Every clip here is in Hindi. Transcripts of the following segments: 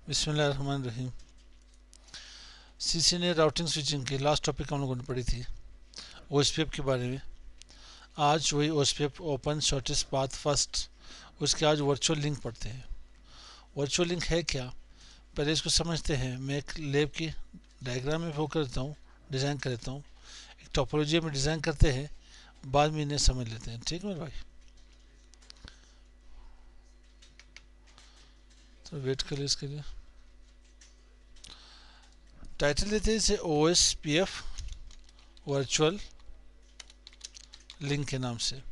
बिस्मिल्लाहिर्रहमानिर्रहीम। सीसी ने राउटिंग स्विचिंग की लास्ट टॉपिक हम लोगों ने पढ़ी थी ओएसपीएफ के बारे में। आज वही OSPF open shortest path first, उसके आज वर्चुअल लिंक पढ़ते हैं। वर्चुअल लिंक है क्या, पहले इसको समझते हैं। मैं एक लैब की डायग्राम में वो करता हूँ, डिज़ाइन कर लेता हूँ, एक टोपोलॉजी में डिज़ाइन करते हैं, बाद में इन्हें समझ लेते हैं। ठीक है मेरे भाई, तो वेट करिए इसके लिए। टाइटल देते हैं इसे ओएसपीएफ वर्चुअल लिंक के नाम से।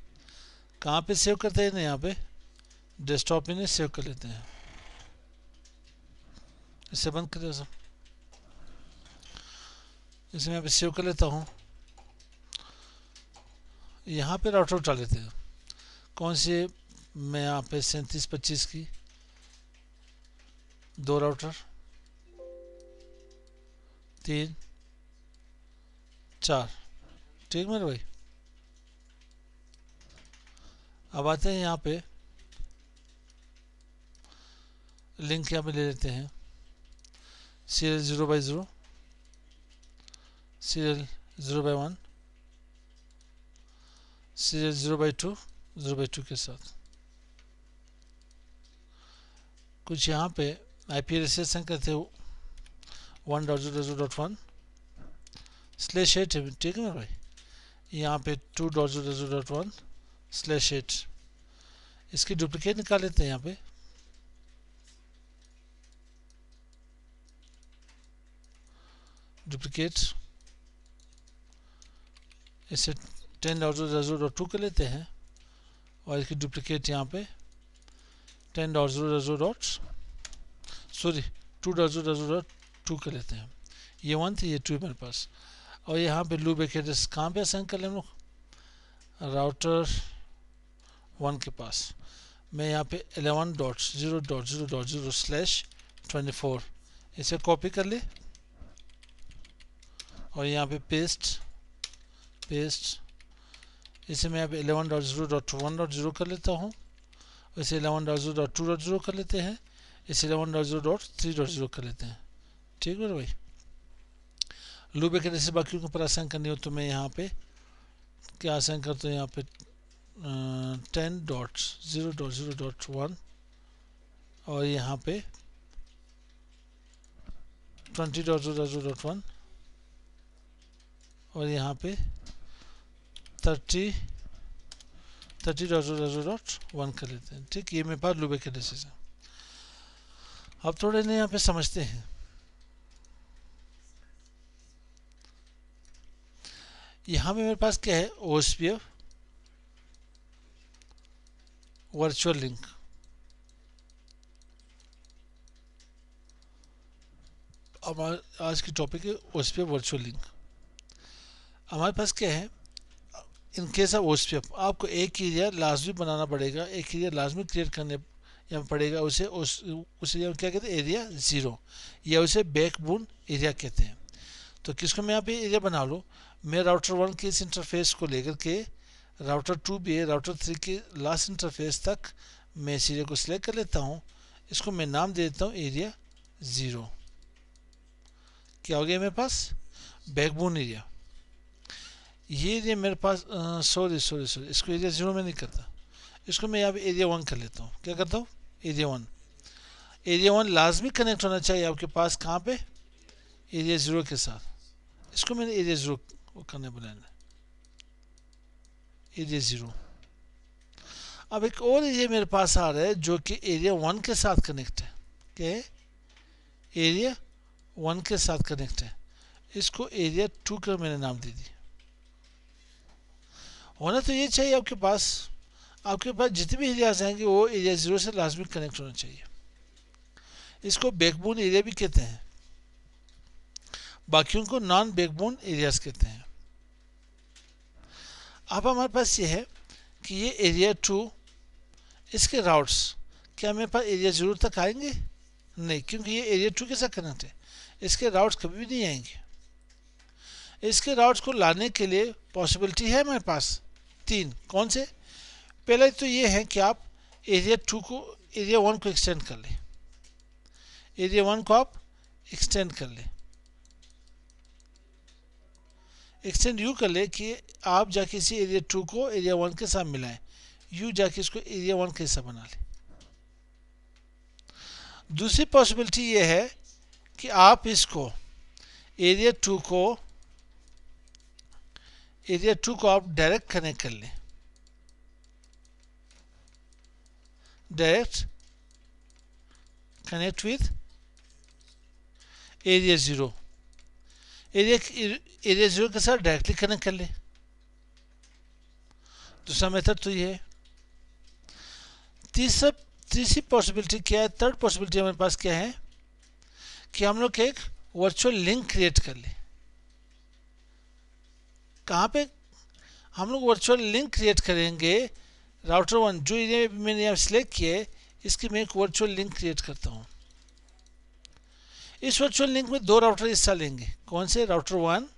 कहाँ पे सेव करते हैं ना, यहाँ पे डेस्कटॉप में सेव कर लेते हैं। इसे बंद कर दें, इसे मैं यहाँ पे सेव कर लेता हूँ। यहाँ पे राउटर उठा लेते हैं। कौन से, मैं यहाँ पे 3725 की 2 राउटर 3 4। ठीक मेरे भाई, अब आते हैं यहाँ पे लिंक यहाँ पे ले लेते हैं। सीरियल 0/0, सीरियल 0/1, सीरियल 0/2, 0/2 के साथ। कुछ यहाँ पे आईपी एड्रेस करते हो 1.0.1/8 है। ठीक है मेरे भाई, यहाँ पे 2.0.1/8। इसकी डुप्लीकेट निकाल लेते हैं यहाँ पे। डुप्लीकेट इसे 10.0.2 कर लेते हैं, और इसकी डुप्लीकेट यहाँ पे 2.0.2 कर लेते हैं। ये 1 थी, ये 2 मेरे पास। और यहाँ पे लूप एक एड्रेस कहाँ पे असाइन कर लें हम लोग, राउटर 1 के पास। मैं यहाँ पे 11.0.0.0/24 इसे कॉपी कर ले, और यहाँ पे पेस्ट इसे मैं यहाँ पे 11.0.1.0 कर लेता हूँ। इसे 11.0.2.0 कर लेते हैं, इसे 11.0.3.0 कर लेते हैं। ठीक है भाई, लूप एक एड्रेस बाकी के ऊपर असाइन करनी हो तो मैं यहाँ पे क्या असाइन करता हूँ, यहाँ पे 10.0.0.1, और यहाँ पे 20.0.0.1, और यहाँ पे 30.0.0.1 कर लेते हैं। ठीक, ये मेरे पास लूप एक एड्रेस है। अब थोड़े इन्हें यहाँ पे समझते हैं। यहाँ पे मेरे पास क्या है, ओएसपीएफ वर्चुअल लिंक। अब आज की टॉपिक है ओएसपीएफ वर्चुअल लिंक। हमारे पास क्या है, इन केस ऑफ ओएसपीएफ आपको एक एरिया लाजमी बनाना पड़ेगा, एक एरिया लाजमी क्रिएट करने यहाँ पड़ेगा। उसे उस एरिया क्या कहते हैं, एरिया 0, या उसे बैकबोन एरिया कहते हैं। तो किसको मैं यहाँ पे एरिया बना लूँ, मैं राउटर 1 के इस इंटरफेस को लेकर के राउटर 2 भी राउटर 3 के लास्ट इंटरफेस तक मैं इस एरिया को सिलेक्ट कर लेता हूँ। इसको मैं नाम दे देता हूँ एरिया 0। क्या हो गया मेरे पास, बैकबोन एरिया। ये एरिया मेरे पास सॉरी इसको एरिया 0 में नहीं करता, इसको मैं यहाँ पे एरिया 1 कर लेता हूँ। क्या करता हूँ, एरिया 1। एरिया 1 लाजमी कनेक्ट होना चाहिए आपके पास, कहाँ पे, एरिया 0 के साथ। इसको मैंने एरिया 0 करने बनाना, एरिया 0। अब एक और एरिया मेरे पास आ रहा है जो कि एरिया 1 के साथ कनेक्ट है। क्या है, एरिया 1 के साथ कनेक्ट है। इसको एरिया 2 का मैंने नाम दे दिया। होना तो ये चाहिए आपके पास जितने भी एरियाज आएंगे वो एरिया 0 से लाजमी कनेक्ट होना चाहिए। इसको बैकबोन एरिया भी कहते हैं, बाकियों को नॉन बैकबोन एरियाज कहते हैं। अब हमारे पास ये है कि ये एरिया 2, इसके राउट्स क्या मेरे पास एरिया 0 तक आएंगे, नहीं, क्योंकि ये एरिया 2 के साथ कनेक्ट है। इसके राउट्स कभी भी नहीं आएंगे। इसके राउट्स को लाने के लिए पॉसिबिलिटी है हमारे पास 3। कौन से, पहले तो ये है कि आप एरिया 2 को एरिया 1 को एक्सटेंड कर लें। एरिया 1 को आप एक्सटेंड कर ले, एक्सटेंड यू कर ले कि आप जाके इसी एरिया 2 को एरिया 1 के साथ मिलाएं, यू जाके इसको एरिया 1 के हिस्सा बना ले। दूसरी पॉसिबिलिटी ये है कि आप इसको एरिया 2 को आप डायरेक्ट कनेक्ट कर लें, direct connect with area 0, area 0 के साथ डायरेक्टली कनेक्ट कर ले। दूसरा मेथड तो ये है। तीसरी पॉसिबिलिटी क्या है, थर्ड पॉसिबिलिटी हमारे पास क्या है कि हम लोग एक वर्चुअल लिंक क्रिएट कर ले। कहाँ पे हम लोग वर्चुअल लिंक क्रिएट करेंगे, राउटर 1 जो एरिया मैंने यहाँ सिलेक्ट किया है इसकी मैं एक वर्चुअल लिंक क्रिएट करता हूँ। इस वर्चुअल लिंक में दो राउटर हिस्सा लेंगे, कौन से, राउटर 1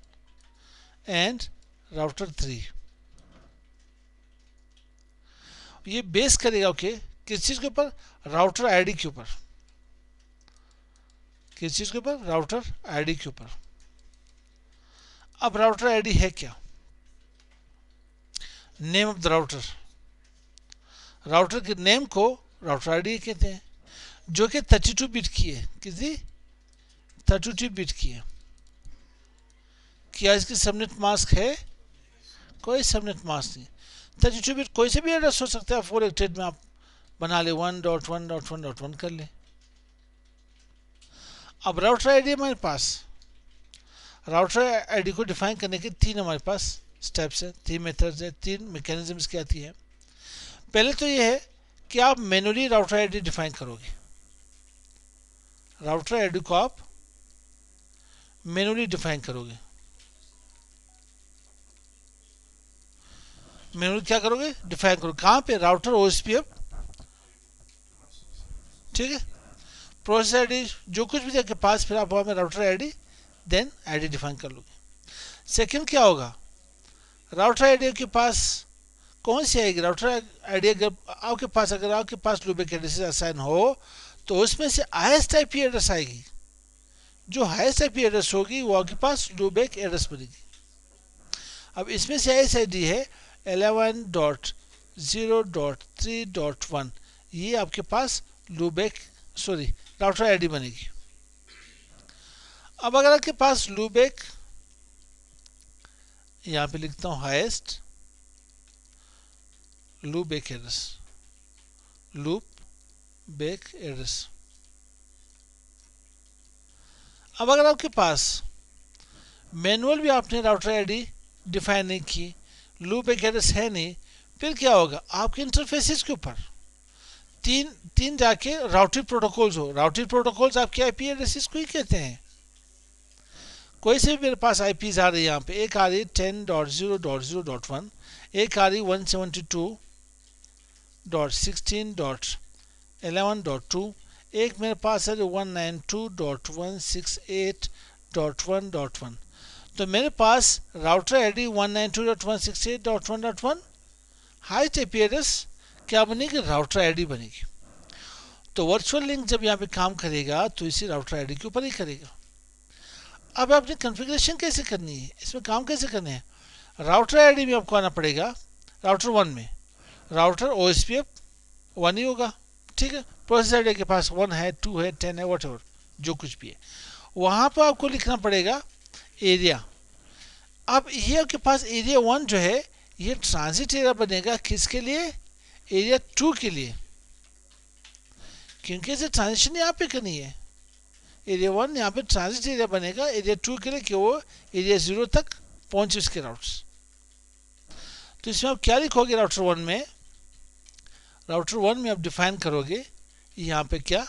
एंड राउटर 3। ये बेस करेगा ओके किस चीज के ऊपर, राउटर आईडी के ऊपर, किस चीज के ऊपर, राउटर आईडी के ऊपर। अब राउटर आईडी है क्या, name of the router, router के नेम को राउटर आईडी कहते हैं, जो कि 32 बिट की है, किसी 32 बिट की है। क्या इसकी सबनेट मास्क है, कोई सबनेट मास्क नहीं। 32 बिट कोई से भी एड्रेस हो सकता है, 488 में आप बना ले, 1.1.1.1 कर ले। अब राउटर आईडी हमारे पास, राउटर आईडी को डिफाइन करने के 3 हमारे पास स्टेप्स है, 3 मेथड्स है, 3 मैकेनिज्म्स की आती है। पहले तो ये है कि आप मैनुअली राउटर आईडी डिफाइन करोगे, राउटर आईडी को आप मैनुअली डिफाइन करोगे। मैनुअली क्या करोगे, डिफाइन करोगे, कहाँ पे, राउटर ओएसपीएफ, ठीक है, प्रोसेस आईडी जो कुछ भी आपके पास, फिर आप वहाँ में router ID then ID define कर लोगे। सेकंड क्या होगा, राउटर आईडी के पास कौन सी आएगी, राउटर आईडी अगर आपके पास लूपबैक एड्रेस असाइन हो तो उसमें से हाईएस्ट आईपी एड्रेस आएगी, जो हाईएस्ट आईपी एड्रेस होगी वो आपके पास लूपबैक एड्रेस बनेगी। अब इसमें से हाईएस्ट आईडी है 11.0.3.1, ये आपके पास राउटर आईडी बनेगी। अब अगर आपके पास लूपबैक, यहाँ पे लिखता हूँ highest loopback address, loopback address. अब अगर आपके पास मैनुअल भी आपने राउटर आईडी डिफाइन नहीं की, लूपबैक एड्रेस है नहीं, फिर क्या होगा, आपके इंटरफेसेस के ऊपर तीन जाके राउटिंग प्रोटोकॉल्स हो, राउटिंग प्रोटोकॉल्स आपके आईपी एड्रेसेस को ही कहते हैं। कोई से भी मेरे पास आईपीज आ रही है, यहाँ पे एक आ रही है 10.0.0.1, एक आ रही 172.16.11.2, एक मेरे पास है 192.168.1.1। तो मेरे पास router ID 192.168.1.1, highest IP address क्या बनेगी, राउटर आईडी बनेगी। तो वर्चुअल लिंक जब यहाँ पे काम करेगा तो इसी राउटर आईडी के ऊपर ही करेगा। अब आपने कॉन्फ़िगरेशन कैसे करनी है, इसमें काम कैसे करने हैं, राउटर आईडी में आपको आना पड़ेगा, राउटर 1 में राउटर ओएसपीएफ 1 ही होगा, ठीक है, प्रोसेस आईडी के पास 1 है, 2 है, 10 है, व्हाटएवर जो कुछ भी है, वहाँ पर आपको लिखना पड़ेगा एरिया। अब ये आपके पास एरिया 1 जो है ये ट्रांजिट एरिया बनेगा, किसके लिए, एरिया 2 के लिए, क्योंकि इसे ट्रांजिशन यहाँ पे करनी है। एरिया 1 यहाँ पे ट्रांजिट एरिया बनेगा एरिया 2 के लिए कि वो एरिया 0 तक पहुंचे उसके राउट्स। तो इसमें आप क्या लिखोगे, राउटर 1 में, राउटर 1 में आप डिफाइन करोगे यहाँ पे क्या,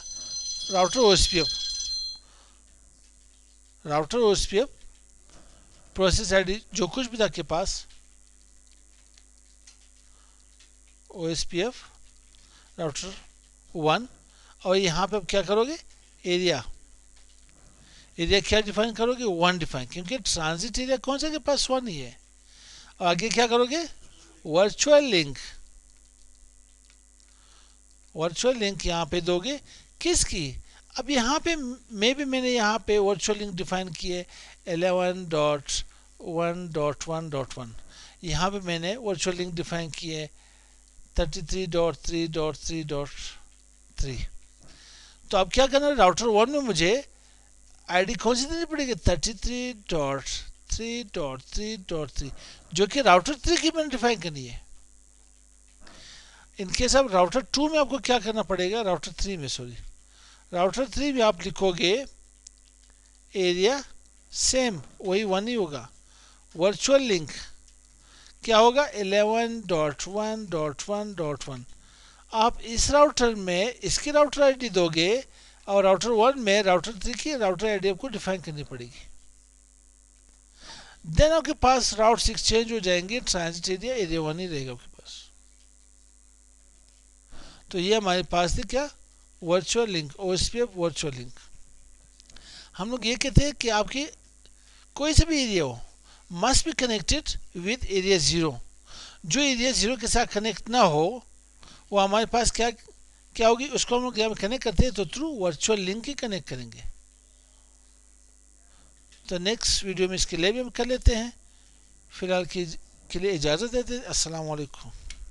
राउटर ओएसपीएफ प्रोसेस आईडी जो कुछ भी था आपके पास, ओएसपीएफ राउटर 1, और यहाँ पे आप क्या करोगे, एरिया क्या डिफाइन करोगे, 1 डिफाइन, क्योंकि ट्रांजिट एरिया कौन सा के पास 1 ही है। और आगे क्या करोगे, वर्चुअल लिंक यहाँ पे दोगे, किसकी, अब यहाँ पे मैंने यहाँ पे वर्चुअल लिंक डिफाइन की है 11.1.1.1. यहाँ पे मैंने वर्चुअल लिंक डिफाइन की है 33.3.3.3. तो अब क्या करना है, राउटर 1 में मुझे आईडी कौन सी देनी पड़ेगी, 33.3.3.3, जो कि राउटर 3 की मैंने डिफाइन करनी है. इनकेस अब राउटर 2 में आपको क्या करना पड़ेगा, राउटर 3 में आप लिखोगे एरिया सेम, वही 1 ही होगा. वर्चुअल लिंक क्या होगा, 11.1.1.1. आप इस राउटर में इसकी राउटर आईडी दोगे और राउटर 1 में राउटर 3 की राउटर आईडी आपको डिफाइन करनी पड़ेगी. देन आपके पास राउट्स एक्सचेंज हो जाएंगे, ट्रांजिट एरिया 1 ही रहेगा आपके पास. तो ये हमारे पास थी क्या, virtual link, OSPF virtual link. हम लोग ये कहते हैं कि आपकी कोई से भी एरिया हो must be connected with area 0. जो एरिया 0 के साथ कनेक्ट ना हो वो हमारे पास क्या होगी, उसको हम लोग जब कनेक्ट करते हैं तो थ्रू वर्चुअल लिंक ही कनेक्ट करेंगे. तो नेक्स्ट वीडियो में इसके लिए भी हम कर लेते हैं. फिलहाल के लिए इजाज़त देते हैं. अस्सलाम वालेकुम.